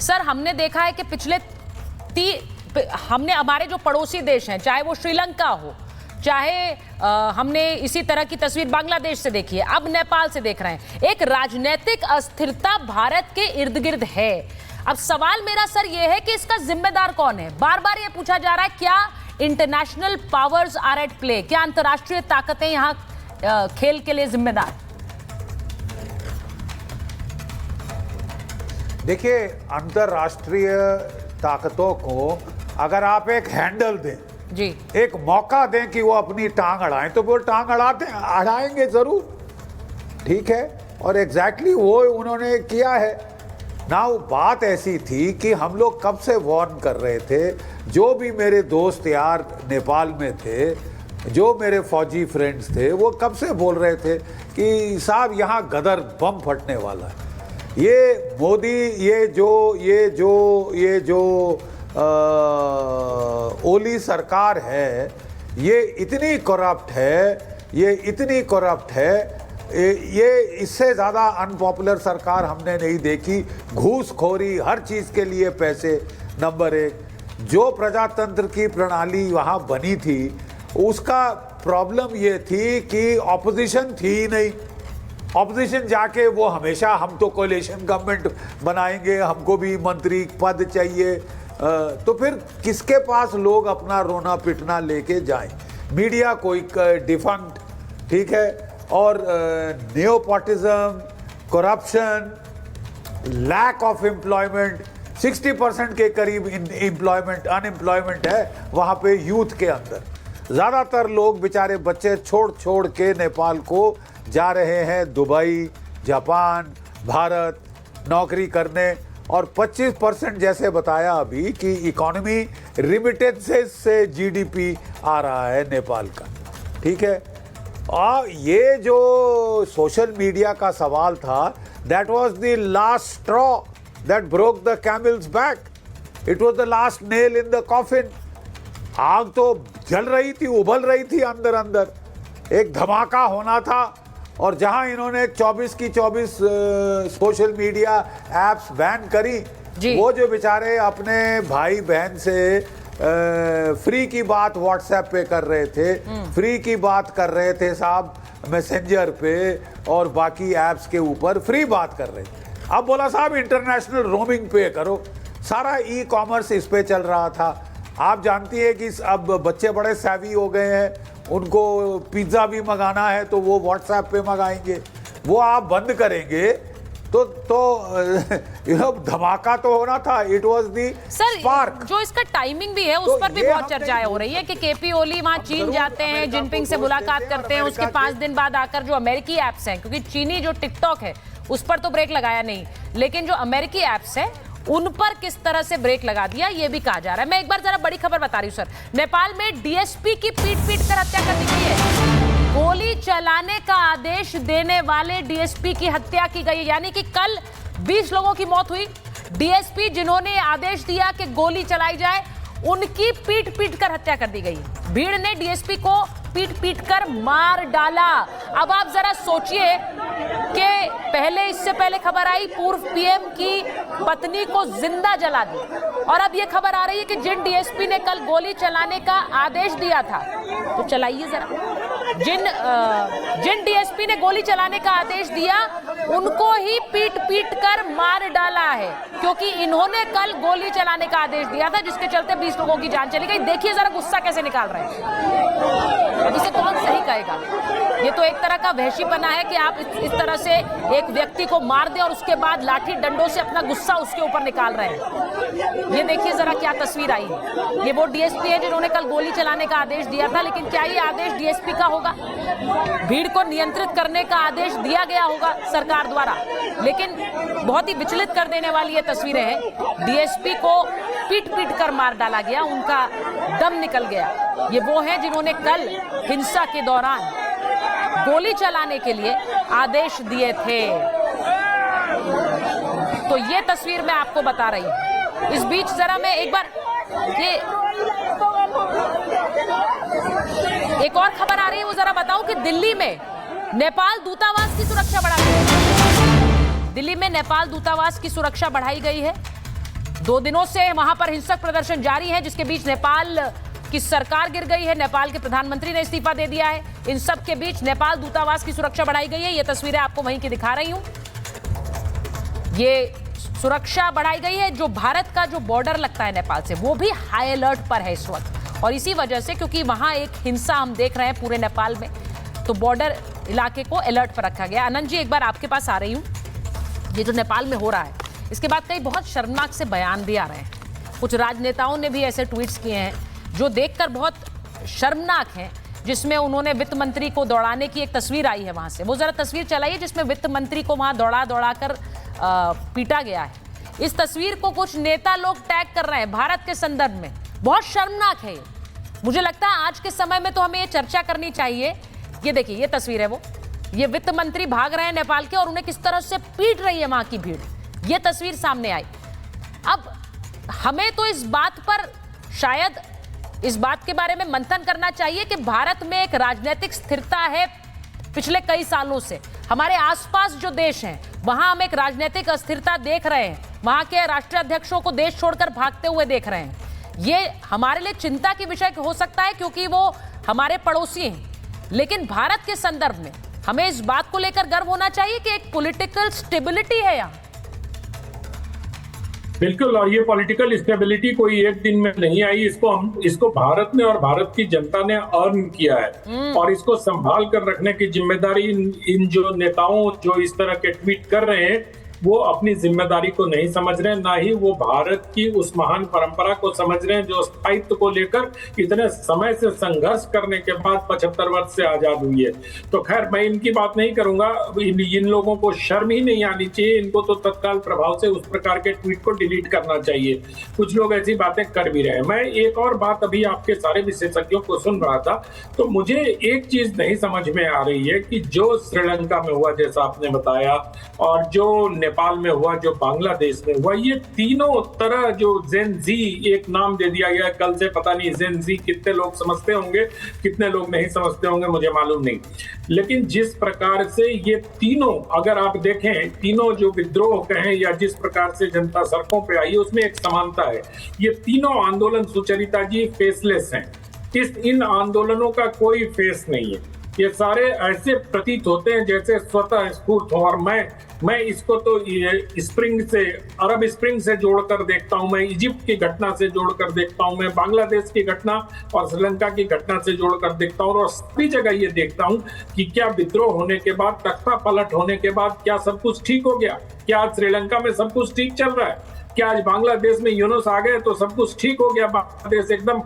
Sir हमने देखा है कि हमने हमारे जो पड़ोसी देश हैं, चाहे वो श्रीलंका हो, चाहे हमने इसी तरह की तस्वीर बांग्लादेश से देखी है, अब नेपाल से देख रहे हैं, एक राजनीतिक अस्थिरता भारत के इर्द गिर्द है। अब सवाल मेरा सर ये है कि इसका जिम्मेदार कौन है? बार बार ये पूछा जा रहा है, क्या international powers are at play? क्या अंतर्राष्ट्रीय ताकतें यहां खेल के लिए जिम्मेदार? देखिए, अंतर्राष्ट्रीय ताकतों को अगर आप एक हैंडल दें जी, एक मौका दें कि वो अपनी टांग अड़ाएं, तो वो टांग अड़ाएंगे जरूर, ठीक है। और एग्जैक्टली वो उन्होंने किया है ना। बात ऐसी थी कि हम लोग कब से वार्न कर रहे थे, जो भी मेरे दोस्त यार नेपाल में थे, जो मेरे फौजी फ्रेंड्स थे, वो कब से बोल रहे थे कि साहब यहाँ गदर बम फटने वाला है। ये मोदी ये जो ओली सरकार है, ये इतनी करप्ट है, ये इससे ज़्यादा अनपॉपुलर सरकार हमने नहीं देखी। घूसखोरी, हर चीज़ के लिए पैसे, नंबर एक। जो प्रजातंत्र की प्रणाली वहाँ बनी थी, उसका प्रॉब्लम ये थी कि ऑपोजिशन थी ही नहीं। ऑपोजिशन जाके वो हमेशा हम तो कोलिशन गवर्नमेंट बनाएंगे, हमको भी मंत्री पद चाहिए, तो फिर किसके पास लोग अपना रोना पिटना लेके जाएं? मीडिया कोई डिफंक्ट, ठीक है, और नियोपॉटिज्म, करप्शन, लैक ऑफ एम्प्लॉयमेंट, 60% के करीब अनएम्प्लॉयमेंट है वहाँ पे यूथ के अंदर। ज़्यादातर लोग बेचारे बच्चे छोड़ के नेपाल को जा रहे हैं दुबई, जापान, भारत नौकरी करने, और 25% जैसे बताया अभी कि इकोनॉमी रिमिटेंसेस से जीडीपी आ रहा है नेपाल का, ठीक है। और ये जो सोशल मीडिया का सवाल था, that was the last straw that broke the camel's back, it was the last nail in the coffin. आग तो जल रही थी, उबल रही थी अंदर अंदर, एक धमाका होना था। और जहां इन्होंने 24 की 24 सोशल मीडिया एप्स बैन करी, वो जो बेचारे अपने भाई बहन से फ्री की बात व्हाट्सएप पे कर रहे थे, फ्री की बात कर रहे थे साहब मैसेंजर पे और बाकी एप्स के ऊपर फ्री बात कर रहे थे। अब बोला साहब इंटरनेशनल रोमिंग पे करो, सारा ई कॉमर्स इस पे चल रहा था। आप जानती है कि अब बच्चे बड़े सैवी हो गए हैं, उनको पिज्ज़ा भी मंगाना है तो वो व्हाट्सएप पे मंगाएंगे। वो आप बंद करेंगे तो धमाका तो होना था। It was the spark. जो इसका टाइमिंग भी है उस पर भी बहुत चर्चाएं हो रही है कि केपी ओली वहां चीन जाते हैं, जिनपिंग से मुलाकात करते हैं, उसके 5 दिन बाद आकर जो अमेरिकी एप्स हैं, क्योंकि चीनी जो टिकटॉक है उस पर तो ब्रेक लगाया नहीं, लेकिन जो अमेरिकी एप्स है उन पर किस तरह से ब्रेक लगा दिया ये भी कहा जा रहा है। मैं एक बार जरा बड़ी खबर बता रही हूँ सर। नेपाल में डीएसपी की पीट कर हत्या कर दी गई है। गोली चलाने का आदेश देने वाले डीएसपी की हत्या की गई, यानी कि कल 20 लोगों की मौत हुई। डीएसपी जिन्होंने आदेश दिया कि गोली चलाई जाए, उनकी पीट कर हत्या कर दी गई। भीड़ ने डीएसपी को पीट कर मार डाला। अब आप जरा सोचिए कि इससे पहले खबर आई पूर्व पीएम की पत्नी को जिंदा जला दी, और अब यह खबर आ रही है कि जिन डीएसपी ने कल गोली चलाने का आदेश दिया था, तो चलाइए जरा, जिन डीएसपी ने गोली चलाने का आदेश दिया उनको ही पीट कर मार डाला है, क्योंकि इन्होंने कल गोली चलाने का आदेश दिया था, जिसके चलते 20 लोगों की जान चली गई। देखिए जरा गुस्सा कैसे निकाल रहे हैं। इसे कौन सही कहेगा? ये तो एक तरह का वहशीपना है कि आप इस तरह से एक व्यक्ति को मार दें और उसके बाद लाठी डंडों से अपना गुस्सा उसके ऊपर निकाल रहे हैं। ये देखिए जरा क्या तस्वीर आई है। ये वो डीएसपी है जिन्होंने कल गोली चलाने का आदेश दिया था, लेकिन क्या ये आदेश डीएसपी का होगा? भीड़ को नियंत्रित करने का आदेश दिया गया होगा सरकार द्वारा, लेकिन बहुत ही विचलित कर देने वाली ये तस्वीरें हैं। डीएसपी को पीट कर मार डाला गया, उनका दम निकल गया। ये वो हैं जिन्होंने कल हिंसा के दौरान गोली चलाने के लिए आदेश दिए थे। तो ये तस्वीर मैं आपको बता रही हूं। इस बीच जरा मैं एक बार ये एक और खबर आ रही है, वो जरा बताऊं कि दिल्ली में नेपाल दूतावास की सुरक्षा बढ़ाई गई है। दिल्ली में नेपाल दूतावास की सुरक्षा बढ़ाई गई है। 2 दिनों से वहां पर हिंसक प्रदर्शन जारी है, जिसके बीच नेपाल की सरकार गिर गई है। नेपाल के प्रधानमंत्री ने इस्तीफा दे दिया है। इन सब के बीच नेपाल दूतावास की सुरक्षा बढ़ाई गई है। ये तस्वीरें आपको वहीं की दिखा रही हूं। ये सुरक्षा बढ़ाई गई है। जो भारत का जो बॉर्डर लगता है नेपाल से, वो भी हाई अलर्ट पर है इस वक्त, और इसी वजह से, क्योंकि वहां एक हिंसा हम देख रहे हैं पूरे नेपाल में, तो बॉर्डर इलाके को अलर्ट पर रखा गया। आनंद जी, एक बार आपके पास आ रही हूं। ये जो नेपाल में हो रहा है, इसके बाद कई बहुत शर्मनाक से बयान भी आ रहे हैं। कुछ राजनेताओं ने भी ऐसे ट्वीट्स किए हैं जो देखकर बहुत शर्मनाक हैं, जिसमें उन्होंने वित्त मंत्री को दौड़ाने की एक तस्वीर आई है वहां से। वो जरा तस्वीर चलाइए जिसमें वित्त मंत्री को वहां दौड़ा कर पीटा गया है। इस तस्वीर को कुछ नेता लोग टैग कर रहे हैं भारत के संदर्भ में। बहुत शर्मनाक है ये। मुझे लगता है आज के समय में तो हमें ये चर्चा करनी चाहिए। ये देखिए, ये तस्वीर है वो, ये वित्त मंत्री भाग रहे हैं नेपाल के, और उन्हें किस तरह से पीट रही है वहां की भीड़। ये तस्वीर सामने आई। अब हमें तो इस बात पर शायद इस बात के बारे में मंथन करना चाहिए कि भारत में एक राजनीतिक स्थिरता है पिछले कई सालों से। हमारे आसपास जो देश हैं, वहां हम एक राजनीतिक अस्थिरता देख रहे हैं। वहां के राष्ट्रीय अध्यक्षों को देश छोड़कर भागते हुए देख रहे हैं। ये हमारे लिए चिंता की विषय हो सकता है, क्योंकि वो हमारे पड़ोसी हैं। लेकिन भारत के संदर्भ में हमें इस बात को लेकर गर्व होना चाहिए कि एक पॉलिटिकल स्टेबिलिटी है यहाँ। बिल्कुल, और ये पॉलिटिकल स्टेबिलिटी कोई एक दिन में नहीं आई। इसको भारत ने और भारत की जनता ने अर्न किया है, और इसको संभाल कर रखने की जिम्मेदारी इन जो नेताओं जो इस तरह के ट्वीट कर रहे हैं, वो अपनी जिम्मेदारी को नहीं समझ रहे हैं, ना ही वो भारत की उस महान परंपरा को समझ रहे हैं जो स्थायित्व को लेकर इतने समय से संघर्ष करने के बाद 75 वर्ष से आजाद हुई है। तो खैर, मैं इनकी बात नहीं करूंगा। इन लोगों को शर्म ही नहीं आनी चाहिए। इनको तो तत्काल प्रभाव से उस प्रकार के ट्वीट को डिलीट करना चाहिए। कुछ लोग ऐसी बातें कर भी रहे हैं। मैं एक और बात, अभी आपके सारे विशेषज्ञों को सुन रहा था, तो मुझे एक चीज नहीं समझ में आ रही है कि जो श्रीलंका में हुआ, जैसा आपने बताया, और जो नेपाल में हुआ, जो बांग्लादेश में हुआ, ये तीनों तरह जो जेन जी एक नाम दे दिया गया कल से, पता नहीं जेन जी कितने लोग समझते होंगे, कितने लोग नहीं समझते होंगे, मुझे मालूम नहीं। लेकिन जिस प्रकार से ये तीनों, अगर आप देखें, तीनों जो विद्रोह कहें या जिस प्रकार से जनता सड़कों पे आई है, उसमें एक समानता है। ये तीनों आंदोलन, सुचरिता जी, फेसलेस हैं। इन आंदोलनों का कोई फेस नहीं है। ये सारे ऐसे प्रतीत होते हैं जैसे स्वतः स्फूर्त हो। और मैं इसको तो स्प्रिंग से, अरब स्प्रिंग से जोड़कर देखता हूं, मैं इजिप्ट की घटना से जोड़कर देखता हूं, मैं बांग्लादेश की घटना और श्रीलंका की घटना से जोड़कर देखता हूं, और सभी जगह ये देखता हूं कि क्या विद्रोह होने के बाद, तख्ता पलट होने के बाद, क्या सब कुछ ठीक हो गया? क्या आज श्रीलंका में सब कुछ ठीक चल रहा है? क्या आज बांग्लादेश में यूनुस आ गए तो सब कुछ ठीक हो गया? बांग्लादेश एकदम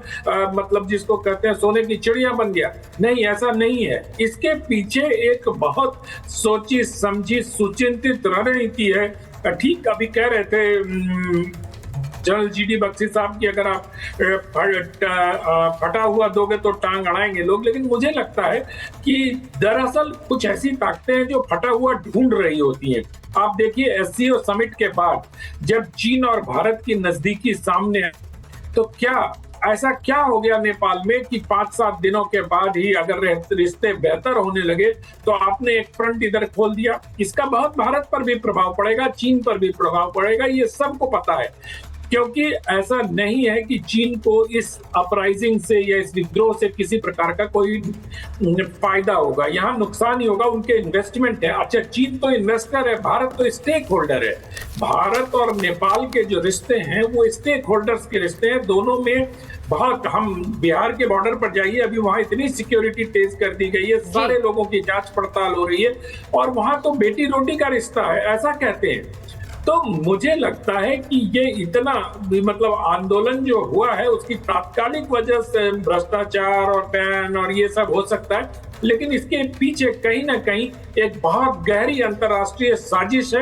मतलब जिसको कहते हैं सोने की चिड़िया बन गया? नहीं, ऐसा नहीं है। इसके पीछे एक बहुत सोची समझी सुचिंतित रणनीति है। ठीक अभी कह रहे थे जनरल जीडी बख्शी साहब की, अगर आप फटा हुआ दोगे तो टांग अड़ाएंगे लोग। लेकिन मुझे लगता है कि दरअसल कुछ ऐसी ताकतें हैं जो फटा हुआ ढूंढ रही होती हैं। आप देखिए, एससीओ समिट के बाद जब चीन और भारत की नजदीकी सामने, तो ऐसा क्या हो गया नेपाल में कि 5-7 दिनों के बाद ही अगर रिश्ते बेहतर होने लगे तो आपने एक फ्रंट इधर खोल दिया? इसका बहुत भारत पर भी प्रभाव पड़ेगा, चीन पर भी प्रभाव पड़ेगा, ये सबको पता है। क्योंकि ऐसा नहीं है कि चीन को इस अपराइजिंग से या इस विद्रोह से किसी प्रकार का कोई फायदा होगा। यहाँ नुकसान ही होगा, उनके इन्वेस्टमेंट है। अच्छा, चीन तो इन्वेस्टर है, भारत तो स्टेक होल्डर है। भारत और नेपाल के जो रिश्ते हैं वो स्टेक होल्डर्स के रिश्ते हैं। दोनों में बहुत, हम बिहार के बॉर्डर पर जाइए, अभी वहां इतनी सिक्योरिटी तेज कर दी गई है, सारे लोगों की जांच पड़ताल हो रही है, और वहां तो बेटी रोटी का रिश्ता है, ऐसा कहते हैं। तो मुझे लगता है कि ये इतना मतलब आंदोलन जो हुआ है उसकी तात्कालिक वजह से भ्रष्टाचार और बैन और ये सब हो सकता है, लेकिन इसके पीछे कहीं ना कहीं एक बहुत गहरी अंतर्राष्ट्रीय साजिश है।